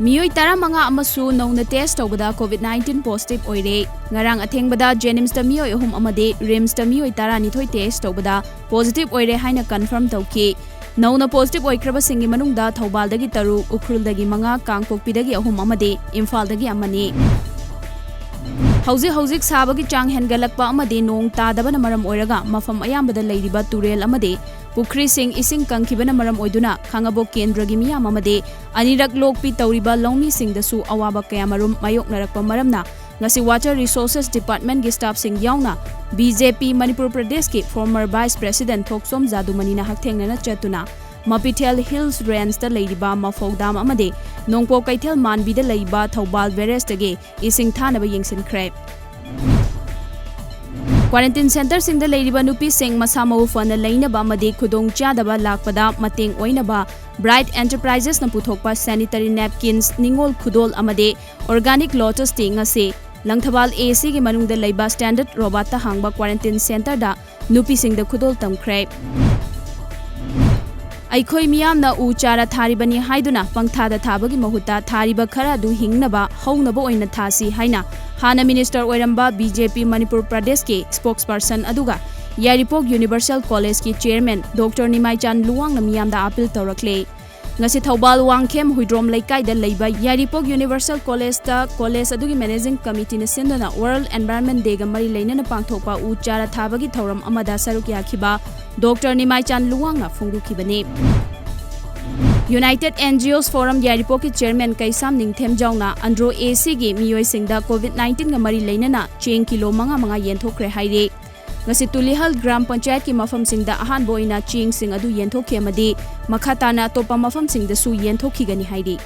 Miyoi tara manga amasu nongna test tawbada COVID-19 positive oire. Ngarang athengbada Jenims ta miyoi ahum amade Rims ta miyoi tara nithoi test tawbada positive oire haina confirm tawki. Nauna positive oikraba singi manungda Thoubaldagi taru, Ukhrul manga, Kangpokpidagi ahum amade Imphaldagi amani. Hauzik sabagi chang hengalakpa amade nong tadabana maram oiraga mafam ayambada leiriba turel amade Pukhri sing ising kangkibana maram oiduna Khangabok Kendragi miyam amade anirak lokpi tawriba longmi singdasu awaba kayamarum mayok narakpa maramna ngasi Water Resources Department gi staff sing yauna BJP Manipur Pradesh ki former Vice President Thoksom Jadumani na hakthengna chatuna Mapithel Hills Range ta leiriba mafogdam amade nongpo kaithel manbi da leiba Thoubal Veres tage ising thanaba yengsinkhre Quarantine Center sing da leiriba nupi sing masamau fana leinaba amade khudong chadaba lakpada mateng oinaba Bright Enterprises na puthokpa sanitary napkins ningol khudol amade organic lotus te ngase Langthabal AC gi manungda leiba standard robot ta hangba quarantine center da nupi sing da khudol tamkhre Aikhoi miyamna u chara tharibani haiduna pangthada thabagi mahuta thariba khara du hingnaba hounaba oina thasi haina Hana Minister oiramba BJP Manipur Pradesh ke spokesperson aduga Yaripok Universal College ki chairman Dr. Nimaichan Luwang na miyamda appeal tawrakle ngasi Thoubal Wangkhem Huidrom Laikai da leiba Yaripok Universal College ta college adugi managing committee na sindana World Environment Day ga mari leinana pangthokpa u chara thabagi thoram amada saruk yakhiba Dr. Nimaichan Luwang na phongdukhibane United NGOs Forum Yaripok ki chairman Kaisam Ningthem Jauna Andro AC gi miyoi singda COVID-19 ga mari leinana cheng kilo manga yenthokre haire ngasi Tulihal Gram Panchayat ki mafam singda ahan boina ching sing adu yenthokhe amadi makhatana topa mafam singda su yenthokhi gani haire